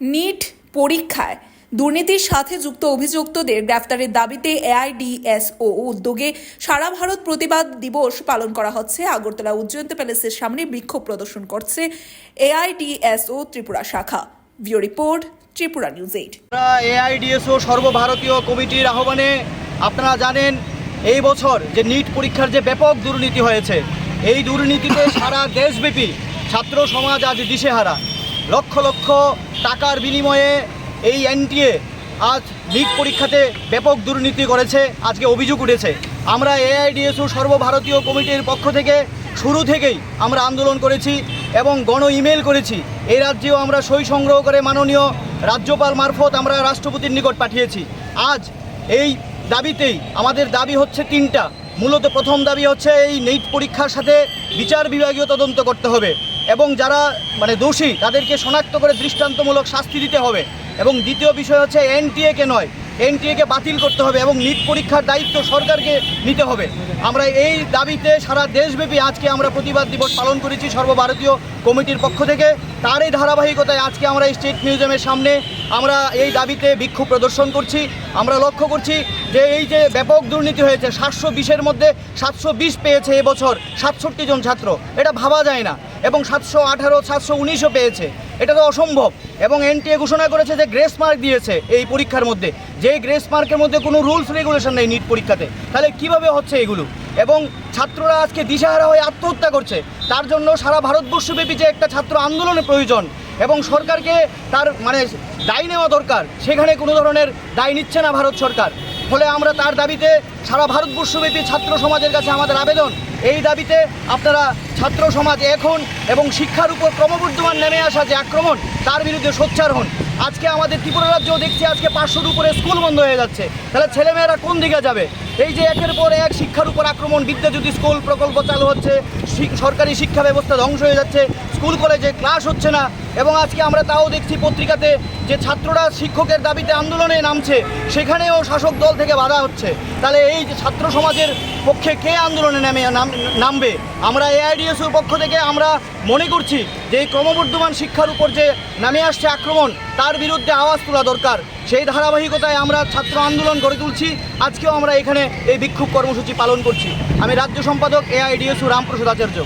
NEET পরীক্ষায় দুর্নীতির সাথে যুক্ত অভিযুক্তদের গ্রেফতারের দাবিতে এআইডিএসও উদ্যোগে সারা ভারত প্রতিবাদ দিবস পালন করা হচ্ছে। আগরতলা উজ্জয়ন্ত প্যালেসের সামনে বিক্ষোভ প্রদর্শন করছে এআইডিএসও ত্রিপুরা শাখা। ভিও রিপোর্ট, ত্রিপুরা নিউজ 8। এআইডিএসও সর্বভারতীয় কমিটির আহ্বানে আপনারা জানেন এই বছর যে নিট পরীক্ষার যে ব্যাপক দুর্নীতি হয়েছে, এই দুর্নীতিতে সারা দেশব্যাপী ছাত্র সমাজ আজ দিশেহারা। লক্ষ লক্ষ টাকার বিনিময়ে এই এনটিএ আজ নিট পরীক্ষাতে ব্যাপক দুর্নীতি করেছে, আজকে অভিযোগ উঠেছে। আমরা এআইডিএসও সর্বভারতীয় কমিটির পক্ষ থেকে শুরু থেকেই আমরা আন্দোলন করেছি এবং গণ ইমেল করেছি। এই রাজ্যেও আমরা সই সংগ্রহ করে মাননীয় রাজ্যপাল মারফত আমরা রাষ্ট্রপতির নিকট পাঠিয়েছি। আজ এই দাবিতেই আমাদের দাবি হচ্ছে তিনটা। মূলত প্রথম দাবি হচ্ছে এই নিট পরীক্ষার সাথে বিচার বিভাগীয় তদন্ত করতে হবে এবং যারা দোষী তাদেরকে শনাক্ত করে দৃষ্টান্তমূলক শাস্তি দিতে হবে। এবং দ্বিতীয় বিষয় হচ্ছে এনটিএকে নয়, এনটিএকে বাতিল করতে হবে এবং নিট পরীক্ষার দায়িত্ব সরকারকে নিতে হবে। আমরা এই দাবিতে সারা দেশব্যাপী আজকে আমরা প্রতিবাদ দিবস পালন করেছি সর্বভারতীয় কমিটির পক্ষ থেকে। তার এই ধারাবাহিকতায় আজকে আমরা এই স্টেট মিউজিয়ামের সামনে আমরা এই দাবিতে বিক্ষোভ প্রদর্শন করছি। আমরা লক্ষ্য করছি যে এই যে ব্যাপক দুর্নীতি হয়েছে, 720-এর মধ্যে 720 পেয়েছে এবছর 67 জন ছাত্র, এটা ভাবা যায় না। এবং 718, 719ও পেয়েছে, এটা তো অসম্ভব। এবং এনটিএ ঘোষণা করেছে যে গ্রেস মার্ক দিয়েছে এই পরীক্ষার মধ্যে, যেই গ্রেস মার্কের মধ্যে কোনো রুলস রেগুলেশন নেই নিট পরীক্ষাতে। তাহলে কিভাবে হচ্ছে এগুলো? এবং ছাত্ররা আজকে দিশাহারা হয়ে আত্মহত্যা করছে। তার জন্য সারা ভারতবর্ষব্যাপী যে একটা ছাত্র আন্দোলনের প্রয়োজন এবং সরকারকে তার দায় নেওয়া দরকার, সেখানে কোনো ধরনের দায় নিচ্ছে না ভারত সরকার। ফলে আমরা তার দাবিতে সারা ভারতবর্ষব্যাপী ছাত্র সমাজের কাছে আমাদের আবেদন, এই দাবিতে আপনারা ছাত্র সমাজ এখন এবং শিক্ষার উপর ক্রমবর্ধমান নেমে আসা যে আক্রমণ, তার বিরুদ্ধে সোচ্চার হন। আজকে আমাদের ত্রিপুরা রাজ্যেও দেখছি আজকে 500-র উপরে স্কুল বন্ধ হয়ে যাচ্ছে। তাহলে ছেলেমেয়েরা কোন দিকে যাবে? এই যে একের পর এক শিক্ষার উপর আক্রমণ, বিদ্যাজ্যোতি স্কুল প্রকল্প চালু হচ্ছে, সরকারি শিক্ষা ব্যবস্থা ধ্বংস হয়ে যাচ্ছে, স্কুল কলেজে ক্লাস হচ্ছে না। এবং আজকে আমরা তাও দেখছি পত্রিকাতে যে ছাত্ররা শিক্ষকের দাবিতে আন্দোলনে নামছে, সেখানেও শাসক দল থেকে বাধা হচ্ছে। তাহলে এই যে ছাত্র সমাজের পক্ষে কে আন্দোলনে নামবে? আমরা এআইডিএসওর পক্ষ থেকে আমরা মনে করছি যে এই ক্রমবর্ধমান শিক্ষার উপর যে নামে আসছে আক্রমণ, তার বিরুদ্ধে আওয়াজ তোলা দরকার। সেই ধারাবাহিকতায় আমরা ছাত্র আন্দোলন গড়ে তুলছি। আজকেও আমরা এখানে এই বিক্ষোভ কর্মসূচি পালন করছি। আমি রাজ্য সম্পাদক এআইডিএসও রামপ্রসাদ আচার্য।